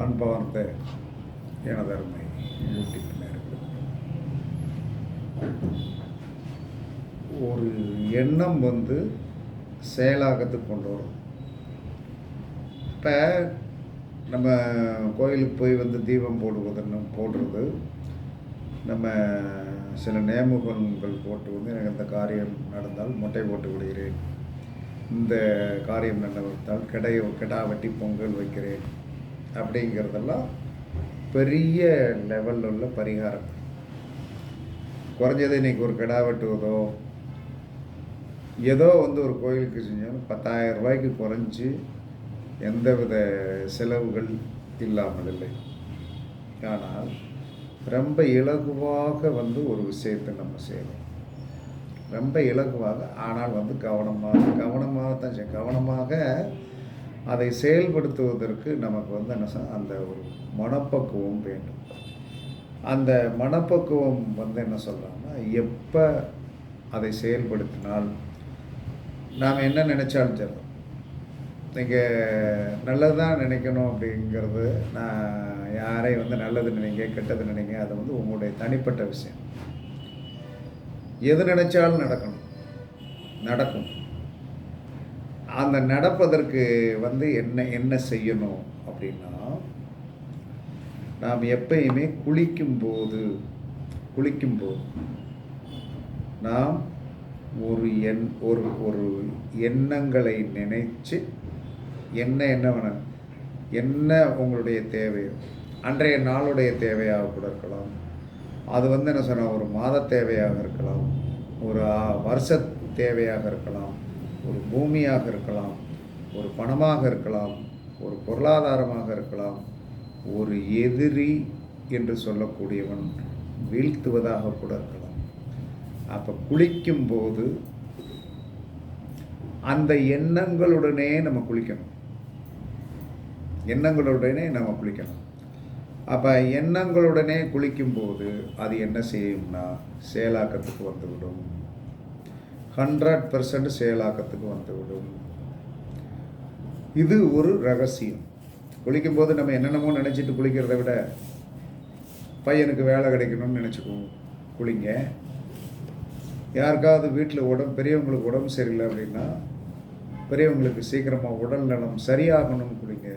அன்பார்ந்த எனதருமை யூடியூப் நேயர்களே, ஒரு எண்ணம் செயலாக்கத்துக்கு கொண்டு வரும். இப்போ நம்ம கோயிலுக்கு போய் தீபம் போடுறது, நம்ம சில நேமுகங்கள் போட்டு எனக்கு இந்த காரியம் நடந்தால் மொட்டை போட்டு விடுகிறேன், இந்த காரியம் நடந்தால் கிடா வெட்டி பொங்கல் வைக்கிறேன் அப்படிங்கிறதெல்லாம் பெரிய லெவலில் உள்ள பரிகாரம். குறைஞ்சது இன்றைக்கி ஒரு கிடா வெட்டுவதோ ஏதோ ஒரு கோயிலுக்கு செஞ்சாலும் 10,000 ரூபாய்க்கு குறைஞ்சி எந்தவித செலவுகள் இல்லாமல் இல்லை. ஆனால் ரொம்ப இலகுவாக ஒரு விஷயத்தை நம்ம செய்யணும். ரொம்ப இலகுவாக, ஆனால் கவனமாக அதை செயல்படுத்துவதற்கு நமக்கு அந்த ஒரு மனப்பக்குவம் வேண்டும். அந்த மனப்பக்குவம் என்ன சொல்கிறாங்கன்னா, எப்போ அதை செயல்படுத்தினால் நாம் என்ன நினச்சாலும் சரி, நீங்கள் நல்லது தான் நினைக்கணும் அப்படிங்கிறது, நான் யாரையும் நல்லது நினைங்க கெட்டது நினைங்க, அது உங்களுடைய தனிப்பட்ட விஷயம். எது நினைச்சாலும் நடக்கும். அந்த நடப்பதற்கு என்ன செய்யணும் அப்படின்னா, நாம் எப்பயுமே குளிக்கும்போது நாம் ஒரு எண்ணங்களை நினைச்சு என்ன உங்களுடைய தேவையோ, அன்றைய நாளுடைய தேவையாக கூட இருக்கலாம், அது என்ன சொன்னால் ஒரு மாத தேவையாக இருக்கலாம், ஒரு வருஷ தேவையாக இருக்கலாம், ஒரு பூமியாக இருக்கலாம், ஒரு பணமாக இருக்கலாம், ஒரு பொருளாதாரமாக இருக்கலாம், ஒரு எதிரி என்று சொல்லக்கூடியவன் வீழ்த்துவதாக கூட இருக்கலாம். அப்போ குளிக்கும்போது அந்த எண்ணங்களுடனே நம்ம குளிக்கணும். அப்போ எண்ணங்களுடனே குளிக்கும்போது அது என்ன செய்யும்னா செயலாக்கத்துக்கு வந்துவிடும். 100% செயலாக்கத்துக்கு வந்துவிடும். இது ஒரு ரகசியம். குளிக்கும்போது நம்ம என்னென்னமோ நினச்சிட்டு குளிக்கிறத விட, பையனுக்கு வேலை கிடைக்கணும்னு நினச்சிக்குவோம், குளிங்க. யாருக்காவது வீட்டில் பெரியவங்களுக்கு உடம்பு சரியில்லை அப்படின்னா, பெரியவங்களுக்கு சீக்கிரமாக உடல் நலம் சரியாகணும்னு குளிங்க.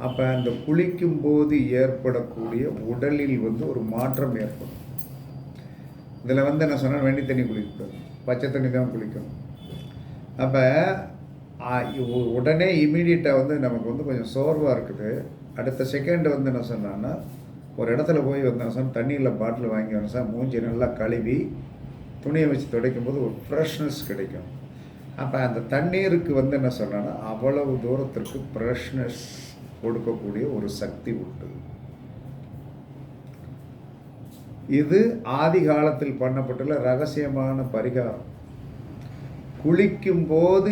அப்போ அந்த குளிக்கும்போது ஏற்படக்கூடிய உடலில் ஒரு மாற்றம் ஏற்படும். இதில் என்ன சொன்னால், வெண்ணி தண்ணி குளிக்கக்கூடாது, பச்சை தண்ணி தான் குளிக்கணும். அப்போ உடனே இமீடியட்டாக நமக்கு கொஞ்சம் சோர்வாக இருக்குது. அடுத்த செகண்ட் என்ன சொன்னான்னா, ஒரு இடத்துல போய் தண்ணியில் பாட்டில் வாங்கி மூஞ்சி நல்லா கழுவி துணியை வச்சு துடைக்கும் போது ஒரு ஃப்ரெஷ்னஸ் கிடைக்கும். அப்போ அந்த தண்ணீருக்கு என்ன சொன்னான்னா, அவ்வளவு தூரத்திற்கு ஃப்ரெஷ்னஸ் கொடுக்கக்கூடிய ஒரு சக்தி உண்டு. இது ஆதி காலத்தில் பண்ணப்பட்டுள்ள ரகசியமான பரிகாரம். குளிக்கும்போது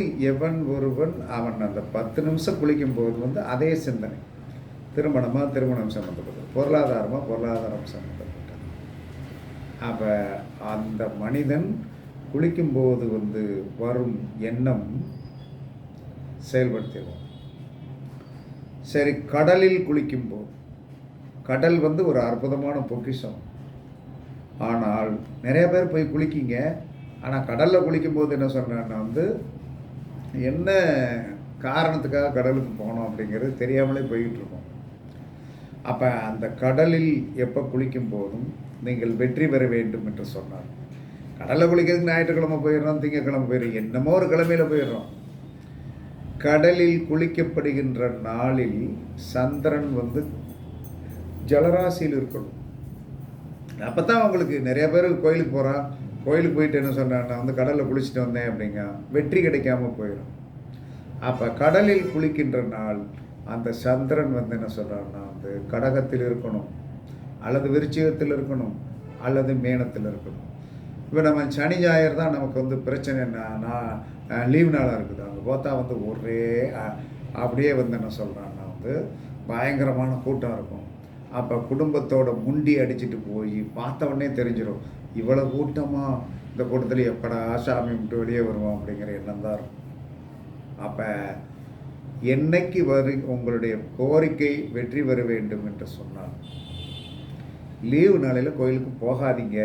அவன் அந்த 10 நிமிஷம் குளிக்கும்போது அதே சிந்தனை, திருமணம் சம்மந்தப்பட்டது, பொருளாதாரம் சம்மந்தப்பட்டது. அப்போ அந்த மனிதன் குளிக்கும்போது வரும் எண்ணம் செயல்படுத்திடுவோம். சரி, கடலில் குளிக்கும்போது, கடல் ஒரு அற்புதமான பொக்கிஷம். ஆனால் நிறைய பேர் போய் குளிக்கிங்க, ஆனால் கடலில் குளிக்கும்போது என்ன சொன்னான்னா, என்ன காரணத்துக்காக கடலுக்கு போனோம் அப்படிங்கிறது தெரியாமலே போய்கிட்டு இருக்கோம். அப்போ அந்த கடலில் எப்போ குளிக்கும் போதும் நீங்கள் வெற்றி பெற வேண்டும் என்று சொன்னார். கடலில் குளிக்கிறதுக்கு ஞாயிற்றுக்கிழமை போயிடுறோம், திங்கக்கிழமை போயிடுறோம், என்னமோ ஒரு கிழமையில் போயிடுறோம். கடலில் குளிக்கப்படுகின்ற நாளில் சந்திரன் ஜலராசியில் இருக்கணும். அப்போ தான் உங்களுக்கு நிறைய பேர் கோயிலுக்கு போகிறான், கோயிலுக்கு போயிட்டு என்ன சொன்னான்னா, கடலில் குளிச்சுட்டு வந்தேன் அப்படிங்க, வெற்றி கிடைக்காம போயிடும். அப்போ கடலில் குளிக்கின்ற நாள் அந்த சந்திரன் என்ன சொல்கிறான்னா, கடகத்தில் இருக்கணும், அல்லது விருச்சிகத்தில் இருக்கணும், அல்லது மேனத்தில் இருக்கணும். இப்போ நம்ம சனி ஞாயிறு தான் நமக்கு பிரச்சனை. நான் லீவ் நாளாக இருக்குது, அங்கே பார்த்தா ஒரே அப்படியே என்ன சொல்கிறான்னா, பயங்கரமான கூட்டம் இருக்கும். அப்போ குடும்பத்தோட முண்டி அடிச்சுட்டு போய் பார்த்த உடனே தெரிஞ்சிடும், இவ்வளோ கூட்டமாக, இந்த கூட்டத்தில் எப்படா சாமி விட்டு வெளியே வருவோம் அப்படிங்கிற எண்ணம் தான் இருக்கும். அப்போ என்னைக்கு உங்களுடைய கோரிக்கை வெற்றி பெற வேண்டும் என்று சொன்னால் லீவு நாளையில் கோயிலுக்கு போகாதீங்க.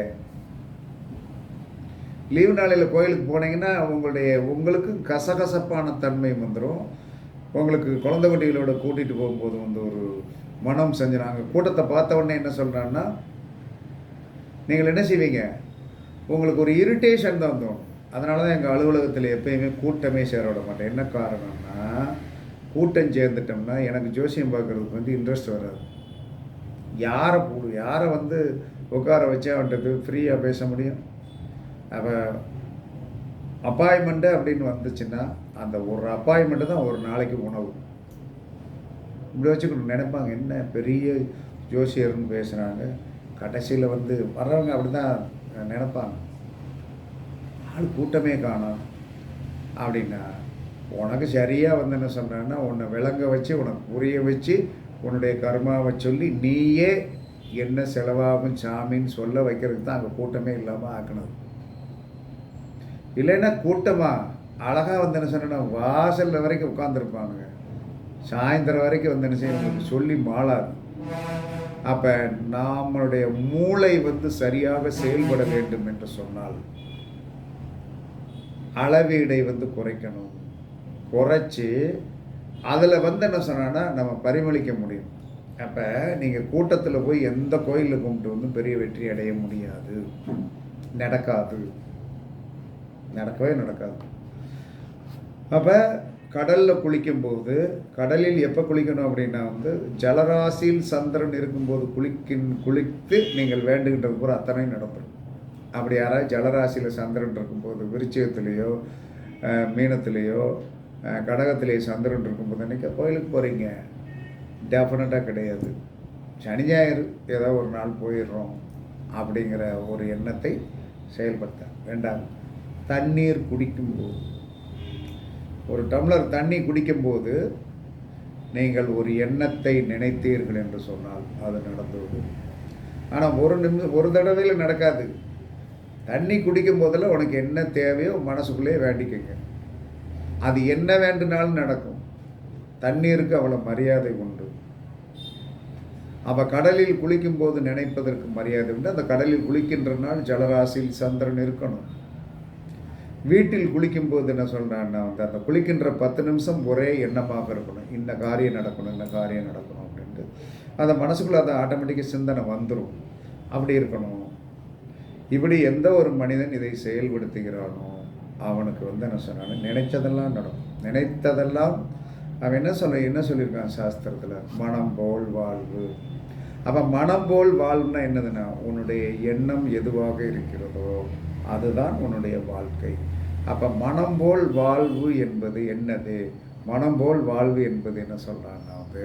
லீவு நாளையில் கோயிலுக்கு போனீங்கன்னா உங்களுக்கு கசகசப்பான தன்மை வந்துடும். உங்களுக்கு குழந்தை குட்டிகளோட கூட்டிகிட்டு போகும்போது வந்து ஒரு மனம் செஞ்சுனாங்க. கூட்டத்தை பார்த்த உடனே என்ன சொல்கிறான்னா, நீங்கள் என்ன செய்வீங்க, உங்களுக்கு ஒரு இரிட்டேஷன் தான் தோணும். அதனால தான் எங்கள் அலுவலகத்தில் எப்பயுமே கூட்டமே சேர விட மாட்டேன். என்ன காரணம்னா, கூட்டம் சேர்ந்துட்டோம்னா எனக்கு ஜோசியம் பார்க்குறதுக்கு வந்து இன்ட்ரெஸ்ட் வராது. யாரை வந்து உட்கார வச்சு அவன்கிட்ட ஃப்ரீயாக பேச முடியும்? அப்போ அப்பாயின்மெண்ட்டு அப்படின்னு வந்துச்சுன்னா அந்த ஒரு அப்பாயின்மெண்ட்டு தான் ஒரு நாளைக்கு உணவு. இப்படி வச்சுக்கணும் நினைப்பாங்க, என்ன பெரிய ஜோசியர்னு பேசுகிறாங்க. கடைசியில் வந்து வர்றவங்க அப்படி தான் நினைப்பாங்க, ஆள் கூட்டமே காணும் அப்படின்னா. உனக்கு சரியாக வந்து என்ன சொல்கிறேன்னா, உன்னை விளங்க வச்சு உனக்கு புரிய வச்சு உன்னுடைய கர்மாவை சொல்லி நீயே என்ன செலவாகும் சாமின்னு சொல்ல வைக்கிறதுக்கு தான் அங்கே கூட்டமே இல்லாமல் ஆக்கினது. இல்லைன்னா கூட்டமாக அழகாக வந்து என்ன சொன்னா வாசலில் வரைக்கும் உட்காந்துருப்பானுங்க, சாயந்தரம் வரைக்கும் வந்து என்ன செய்ய சொல்லி மாளாது. அப்போ நம்மளுடைய மூளை வந்து சரியாக செயல்பட வேண்டும் என்று சொன்னால் அளவீடை வந்து குறைக்கணும். குறைச்சி அதில் வந்து என்ன சொன்னா நம்ம பரிமளிக்க முடியும். அப்போ நீங்கள் கூட்டத்தில் போய் எந்த கோயிலில் கும்பிட்டு வந்து பெரிய வெற்றி அடைய முடியாது, நடக்கவே நடக்காது. அப்போ கடலில் குளிக்கும்போது, கடலில் எப்போ குளிக்கணும் அப்படின்னா வந்து ஜலராசியில் சந்திரன் இருக்கும்போது குளித்து நீங்கள் வேண்டுகின்றது கூட அத்தனை நடந்துடும். அப்படி யாராவது ஜலராசியில் சந்திரன் இருக்கும்போது, விருச்சிகத்திலேயோ மீனத்திலேயோ கடகத்திலேயோ சந்திரன் இருக்கும்போது அன்றைக்கி கோயிலுக்கு போகிறீங்க, டெஃபினட்டாக கிடையாது. சனி ஞாயிறு ஏதோ ஒரு நாள் போயிடுறோம் அப்படிங்கிற ஒரு எண்ணத்தை செயல்படுத்த வேண்டாம். தண்ணீர் குடிக்கும்போது, ஒரு டம்ளர் தண்ணி குடிக்கும்போது நீங்கள் ஒரு எண்ணத்தை நினைத்தீர்கள் என்று சொன்னால் அது நடந்துவிடும். ஆனால் ஒரு தடவையில் நடக்காது. தண்ணி குடிக்கும் போதில் உனக்கு என்ன தேவையோ மனசுக்குள்ளே வேண்டிக்கங்க, அது என்ன வேண்டுனாலும் நடக்கும். தண்ணீருக்கு அவ்வளோ மரியாதை உண்டு. அப்போ கடலில் குளிக்கும்போது நினைப்பதற்கு மரியாதை உண்டு. அந்த கடலில் குளிக்கின்ற நாள் ஜலராசியில் சந்திரன் இருக்கணும். வீட்டில் குளிக்கும்போது என்ன சொல்கிறான்னா வந்து அந்த குளிக்கின்ற 10 நிமிஷம் ஒரே எண்ணமாக இருக்கணும், இந்த காரியம் நடக்கணும் அப்படின்ட்டு. அந்த மனசுக்குள்ளே அதை ஆட்டோமேட்டிக்காக சிந்தனை வந்துடும். அப்படி இருக்கணும். இப்படி எந்த ஒரு மனிதன் இதை செயல்படுத்துகிறானோ அவனுக்கு வந்து என்ன சொன்னான்னு நினைத்ததெல்லாம் நடக்கும். நினைத்ததெல்லாம் அவன் என்ன சொல்லியிருக்கான் சாஸ்திரத்தில், மனம் போல் வாழ்வு. அப்போ மனம் போல் வாழ்வுன்னா என்னதுன்னா, உன்னுடைய எண்ணம் எதுவாக இருக்கிறதோ அதுதான் உன்னுடைய வாழ்க்கை. அப்போ மனம் போல் வாழ்வு என்பது என்னது? மனம் போல் வாழ்வு என்பது என்ன சொல்கிறான்னா வந்து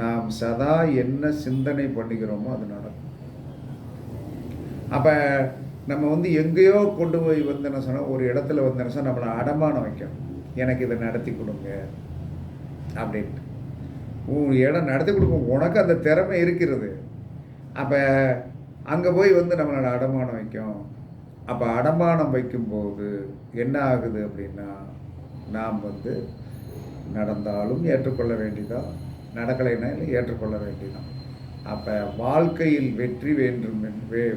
நாம் சதா என்ன சிந்தனை பண்ணுகிறோமோ அது நடக்கும். அப்போ நம்ம வந்து எங்கேயோ கொண்டு போய் வந்து என்ன சொன்னால் ஒரு இடத்துல வந்து என்ன சொன்னால் நம்மளை அடமானம் வைக்கணும், எனக்கு இதை நடத்தி கொடுங்க அப்படின்ட்டு. இடம் நடத்தி கொடுக்கும், உனக்கு அந்த திறமை இருக்கிறது. அப்போ அங்கே போய் வந்து நம்மளோட அடமானம் வைக்கும். அப்போ அடமானம் வைக்கும்போது என்ன ஆகுது அப்படின்னா, நாம் வந்து நடந்தாலும் ஏற்றுக்கொள்ள வேண்டியதான், நடக்கலைன்னா இல்லை ஏற்றுக்கொள்ள வேண்டியதான். அப்போ வாழ்க்கையில் வெற்றி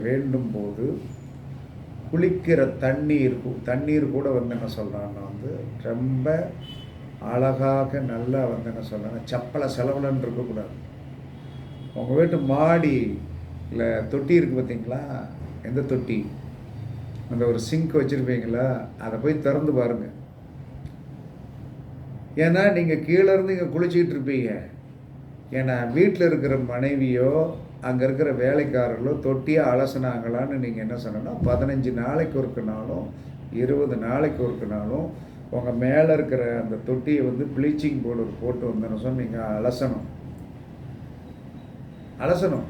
வேண்டும் போது குளிக்கிற தண்ணீர் கூட வந்து என்ன சொல்கிறான்னா வந்து ரொம்ப அழகாக நல்லா வந்து என்ன சொல்கிறாங்க, செலவுலன்னு இருக்கக்கூடாது. உங்கள் வீட்டு மாடி இல்லை தொட்டி இருக்குது பார்த்தீங்களா, எந்த தொட்டி, அந்த ஒரு சிங்க் வச்சுருப்பீங்களா, அதை போய் திறந்து பாருங்கள். ஏன்னா நீங்கள் கீழேருந்து இங்கே குளிச்சிக்கிட்டு இருப்பீங்க. ஏன்னா வீட்டில் இருக்கிற மனைவியோ அங்கே இருக்கிற வேலைக்காரர்களோ தொட்டியை அலசினாங்களான்னு நீங்கள் என்ன சொன்னோன்னா 15 நாளைக்கு ஒருக்குனாலும் 20 நாளைக்கு ஒருக்குனாலும் உங்கள் மேலே இருக்கிற அந்த தொட்டியை வந்து ப்ளீச்சிங் பவுடர் போட்டு வந்தோன்னு சொன்னால் நீங்கள் அலசணும்.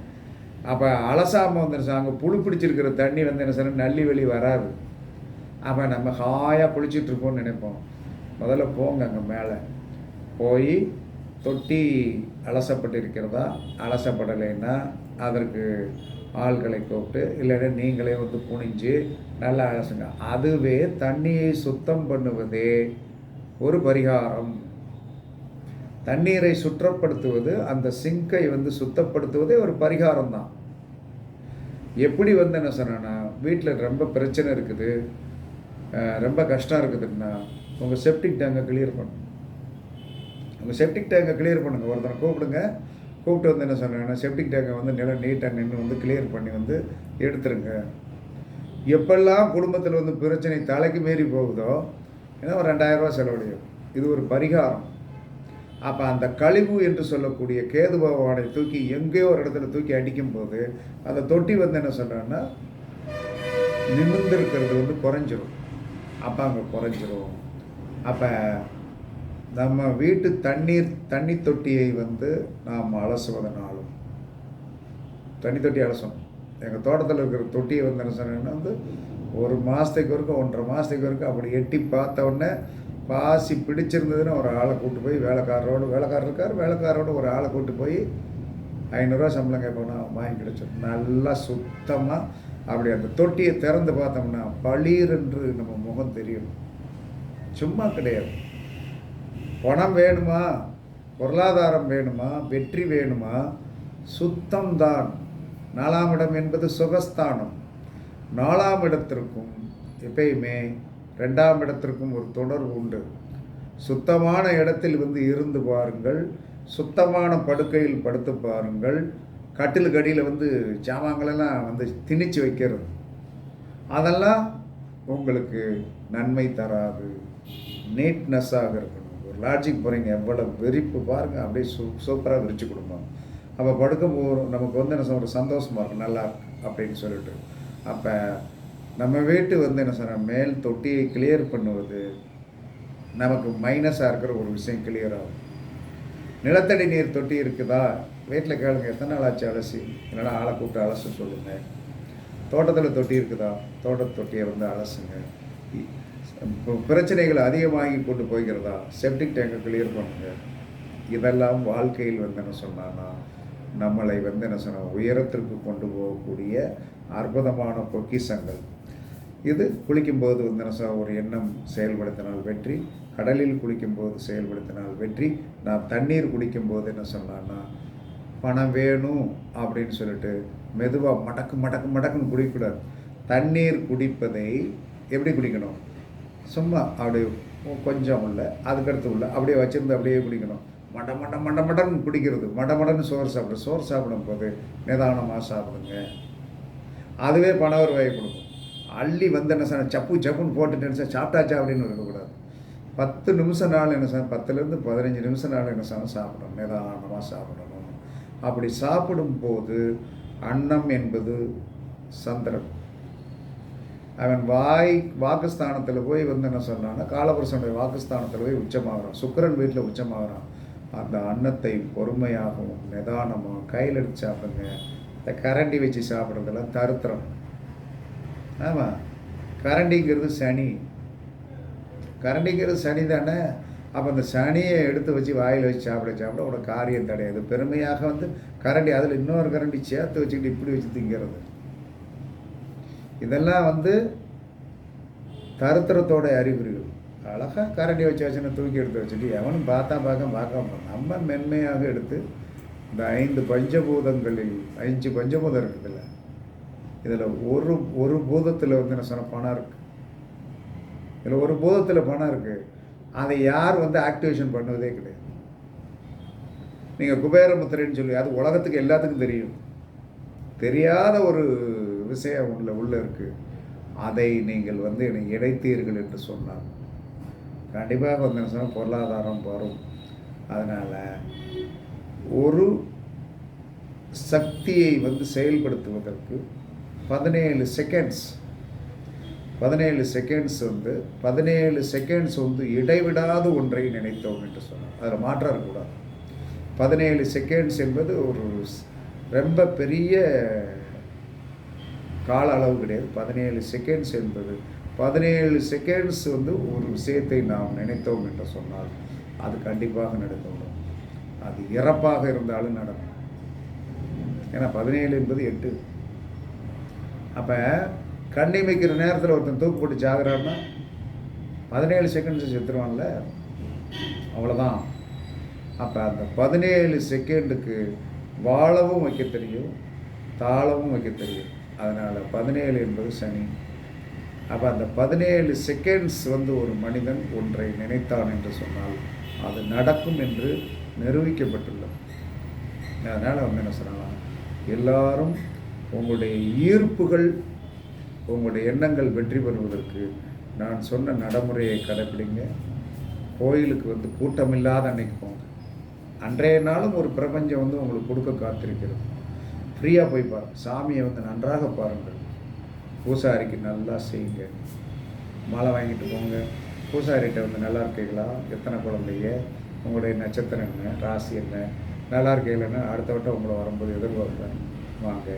அப்போ அலசாமல் வந்துருச்சு அங்கே புழு பிடிச்சிருக்கிற தண்ணி வந்து என்ன சொன்னால் நல்லி வெளி வராது. அப்போ நம்ம ஹாயாக குளிச்சிட்ருக்கோம்னு நினைப்போம். முதல்ல போங்க அங்கே மேலே போய் தொட்டி அலசப்பட்டிருக்கிறதா, அலசப்படலைன்னா அதற்கு ஆள்களை கூப்பிட்டு இல்லைன்னா நீங்களே வந்து குனிஞ்சு நல்லா அலசுங்க. அதுவே தண்ணியை சுத்தம் பண்ணுவதே ஒரு பரிகாரம். தண்ணீரை சுற்றப்படுத்துவது, அந்த சிங்கை வந்து சுத்தப்படுத்துவதே ஒரு பரிகாரம் தான். எப்படி வந்து என்ன சொன்னேன்னா, வீட்டில் ரொம்ப பிரச்சனை இருக்குது, ரொம்ப கஷ்டம் இருக்குதுன்னா, உங்கள் செப்டிக் டேங்கை கிளியர் பண்ணுங்க. உங்கள் செப்டிக் டேங்கை கிளியர் பண்ணுங்கள். ஒருத்தனை கூப்பிடுங்க, கூப்பிட்டு வந்து என்ன சொன்னேன்னா, செப்டிக் டேங்கை வந்து நீட்டாக நின்று வந்து கிளியர் பண்ணி வந்து எடுத்துருங்க. எப்பெல்லாம் குடும்பத்தில் வந்து பிரச்சனை தலைக்கு மீறி போகுதோ, ஏன்னா ஒரு 2000 செலவழியும். இது ஒரு பரிகாரம். அப்போ அந்த கழிவு என்று சொல்லக்கூடிய கேது பகவானை தூக்கி எங்கேயோ ஒரு இடத்துல தூக்கி அடிக்கும்போது அந்த தொட்டி வந்து என்ன சொல்கிறேன்னா, நிமிர்ந்திருக்கிறது வந்து குறைஞ்சிரும். அப்போ அங்கே குறைஞ்சிரும். அப்போ நம்ம வீட்டு தண்ணி தொட்டியை வந்து நாம் அலசுவதனாலும், தண்ணி தொட்டி அலசணும். எங்கள் தோட்டத்தில் இருக்கிற தொட்டியை வந்து என்ன சொன்னேன்னா வந்து ஒரு மாதத்துக்கு வரைக்கும் 1.5 மாதத்துக்கு வரைக்கும் அப்படி எட்டி பார்த்த உடனே பாசி பிடிச்சிருந்ததுன்னு ஒரு ஆளை கூப்பிட்டு போய் வேலைக்காரரோடு ஒரு ஆளை கூப்பிட்டு போய் 500 சம்பளம் கேட்போம்னா வாங்கி கிடச்சிடும். நல்லா சுத்தமாக அப்படி அந்த தொட்டியை திறந்து பார்த்தோம்னா பளீர் என்று நம்ம முகம் தெரியும். சும்மா கிடையாது. பணம் வேணுமா, பொருளாதாரம் வேணுமா, வெற்றி வேணுமா, சுத்தம்தான். 4ஆம் இடம் என்பது சுகஸ்தானம். 4ஆம் இடத்திற்கும் எப்பயுமே 2ஆம் இடத்திற்கும் ஒரு தொடர்பு உண்டு. சுத்தமான இடத்தில் வந்து இருந்து பாருங்கள், சுத்தமான படுக்கையில் படுத்து பாருங்கள். கட்டிலுக்கு அடியில் வந்து ஜாமான்களெல்லாம் வந்து திணிச்சு வைக்கிறது, அதெல்லாம் உங்களுக்கு நன்மை தராது. நீட்னஸாக இருக்கணும். ஒரு லாட்ஜிக் போகிறீங்க, எவ்வளோ விரிப்பு பாருங்கள், அப்படியே சூப்பராக விரித்து கொடுப்பாங்க. அப்போ படுக்கும் போது நமக்கு வந்து என்ன ஒரு சந்தோஷமாக இருக்கும், நல்லா அப்படின்னு சொல்லிட்டு. அப்போ நம்ம வீட்டு வந்து என்ன சொன்ன மேல் தொட்டியை கிளியர் பண்ணுவது நமக்கு மைனஸாக இருக்கிற ஒரு விஷயம் கிளியர் ஆகும். நிலத்தடி நீர் தொட்டி இருக்குதா வீட்டில் கேளுங்க, எத்தனை நாள் ஆச்சு அலசி, இல்லைனா ஆளை கூப்பிட்டு அலச சொல்லுங்கள். தோட்டத்தில் தொட்டி இருக்குதா, தோட்டத்து தொட்டியை வந்து அலசுங்க. பிரச்சனைகள் அதிகமாகி கொண்டு போய்கிறதா, செப்டிக் டேங்கை கிளியர் பண்ணுங்க. இதெல்லாம் வாழ்க்கையில் வந்து என்ன சொன்னான்னா நம்மளை வந்து என்ன சொன்ன உயரத்திற்கு கொண்டு போகக்கூடிய அற்புதமான பொக்கிஷங்கள். இது குளிக்கும்போது வந்து என்ன சொன்ன ஒரு எண்ணம் செயல்படுத்தினால் வெற்றி, கடலில் குளிக்கும்போது செயல்படுத்தினால் வெற்றி. நான் தண்ணீர் குடிக்கும்போது என்ன சொன்னான்னா பணம் வேணும் அப்படின்னு சொல்லிட்டு மெதுவாக மடக்குன்னு குடிக்கக்கூடாது. தண்ணீர் குடிப்பதை எப்படி குடிக்கணும், சும்மா அப்படியே கொஞ்சம் உள்ள அதுக்கடுத்து உள்ள அப்படியே வச்சுருந்து அப்படியே குடிக்கணும். மடன்னு குடிக்கிறது, மடன்னு சோறு சாப்பிடும் போது நிதானமாக சாப்பிடுங்க. அதுவே பணவர் வாயை கொடுக்கும். அள்ளி வந்து என்ன சார் சப்புன்னு போட்டுட்டு என்ன சார் சாப்பிட்டாச்சா அப்படின்னு இருக்கக்கூடாது. 10 நிமிஷம் நாள் என்ன சார் 10லேருந்து 15 நிமிஷம் நாள் என்ன சார் சாப்பிடணும், நிதானமாக சாப்பிடணும். அப்படி சாப்பிடும்போது அன்னம் என்பது சந்திரன், அவன் வாக்குஸ்தானத்தில் போய் வந்து என்ன சொன்னான்னா காலபுருஷனுடைய வாக்குஸ்தானத்தில் போய் உச்சமாகறான். சுக்கிரன் வீட்டில் உச்சமாகறான். அந்த அன்னத்தை பொறுமையாகவும் நிதானமாக கையில் எடுத்து சாப்பிடுங்க. இந்த கரண்டி வச்சு சாப்பிட்றதெல்லாம் தருத்திரம். ஆமாம், கரண்டிங்கிறது சனி தானே. அப்போ அந்த சனியை எடுத்து வச்சு வாயில் வச்சு சாப்பிட உனக்கு காரியம் தடையாது. பெருமையாக வந்து கரண்டி அதில் இன்னொரு கரண்டி சேர்த்து வச்சுக்கிட்டு இப்படி வச்சு திங்கிறது, இதெல்லாம் வந்து தருத்திரத்தோட அறிகுறிகள். அழகாக கரண்டி வச்சுன்னு தூக்கி எடுத்து வச்சுட்டு எவனும் பார்க்காம நம்ம மென்மையாக எடுத்து இந்த 5 பஞ்சபூதங்களில் 5 பஞ்சபூதம் இருக்குதுல்ல, இதில் ஒரு பூதத்தில் வந்து என்ன சொன்ன பணம் இருக்குது. இதில் ஒரு பூதத்தில் பணம் இருக்குது. அதை யார் வந்து ஆக்டிவேஷன் பண்ணுவதே கிடையாது. நீங்கள் குபேரமுத்திரைன்னு சொல்லி அது உலகத்துக்கு எல்லாத்துக்கும் தெரியும். தெரியாத ஒரு விஷயம் உள்ள இருக்குது. அதை நீங்கள் வந்து என்னை இணைத்தீர்கள் என்று சொன்னார். கண்டிப்பாக வந்து என்ன சொன்னால் பொருளாதாரம் வரும். அதனால் ஒரு சக்தியை வந்து செயல்படுத்துவதற்கு 17 செகண்ட்ஸ் வந்து இடைவிடாத ஒன்றை நினைத்தோம் என்று சொன்னார். அதில் மாற்றம் இருக்கக்கூடாது. 17 செகண்ட்ஸ் என்பது ஒரு ரொம்ப பெரிய கால அளவு கிடையாது. 17 செகண்ட்ஸ் என்பது 17 செகண்ட்ஸ் வந்து ஒரு விஷயத்தை நாம் நினைத்தோம் என்று சொன்னால் அது கண்டிப்பாக நடந்துவிடும். அது இறப்பாக இருந்தாலும் நடக்கும். ஏன்னா 17 என்பது 8. அப்போ கண்ணை வைக்கிற நேரத்தில் ஒருத்தன் தூக்கு போட்டு ஜாகிறான்னா 17 செகண்ட்ஸ் செத்துருவான்ல, அவ்வளோதான். அப்போ அந்த 17 செகண்டுக்கு வாழவும் வைக்க தெரியும், தாளவும் வைக்க தெரியும். அதனால் 17 என்பது சனி. அப்போ அந்த 17 செகண்ட்ஸ் வந்து ஒரு மனிதன் ஒன்றை நினைத்தான் என்று சொன்னால் அது நடக்கும் என்று நிரூபிக்கப்பட்டுள்ளது. அதனால் வந்து என்ன சொல்லலாம், எல்லாரும் உங்களுடைய ஈர்ப்புகள், உங்களுடைய எண்ணங்கள் வெற்றி பெறுவதற்கு நான் சொன்ன நடைமுறையை கடைப்பிடிங்க. கோயிலுக்கு வந்து கூட்டமில்லாத அன்னைக்கு போங்க. அன்றைய நாளும் ஒரு பிரபஞ்சம் வந்து உங்களுக்கு கொடுக்க காத்திருக்கிறது. ஃப்ரீயாக போய் பாருங்கள், சாமியை வந்து நன்றாக பாருங்கள், பூசாரிக்கு நல்லா செய்யுங்க, மாலை வாங்கிட்டு போங்க. பூசாரிகிட்ட வந்து நல்லா இருக்கீங்களா, எத்தனை குழந்தைங்க, உங்களுடைய நட்சத்திரம் என்ன, ராசி என்ன, நல்லா இருக்கீங்களா, அடுத்த வட்டம் உங்களை வரும்போது எதிர்பார்ப்பேன், வாங்க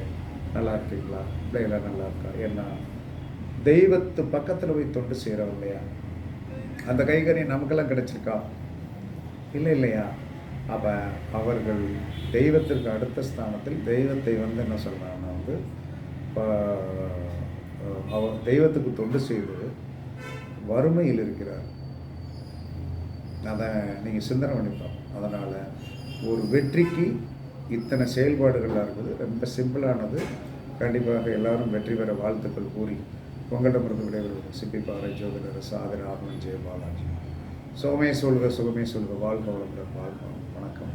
நல்லா இருக்கீங்களா, பிள்ளைகளாம் நல்லா இருக்கா, என்ன தெய்வத்து பக்கத்தில் போய் தொண்டு செய்கிறோம் இல்லையா, அந்த கைகறி நமக்கெல்லாம் கிடைச்சிருக்கா, இல்லை இல்லையா. அப்போ அவர்கள் தெய்வத்திற்கு அடுத்த ஸ்தானத்தில் தெய்வத்தை வந்து என்ன சொல்கிறாங்கன்னா வந்து அவர் தெய்வத்துக்கு தொண்டு செய்து வறுமையில் இருக்கிறார். அதை நீங்கள் சிந்தனை பண்ணிப்போம். அதனால் ஒரு வெற்றிக்கு இத்தனை செயல்பாடுகளாக இருக்குது. ரொம்ப சிம்பிளானது. கண்டிப்பாக எல்லாரும் வெற்றி பெற வாழ்த்துக்கள் கூறி உங்களிடமிருந்து விடைபெறுவது சிப்பிப்பாறை ஜோதிடர் சாதன ஆத்மன் ஜெய பாலாஜி. சுகமே சொல்க, சுகமே சொல்க, வாழ்க வளமுடன், வாழ்க வணக்கம்.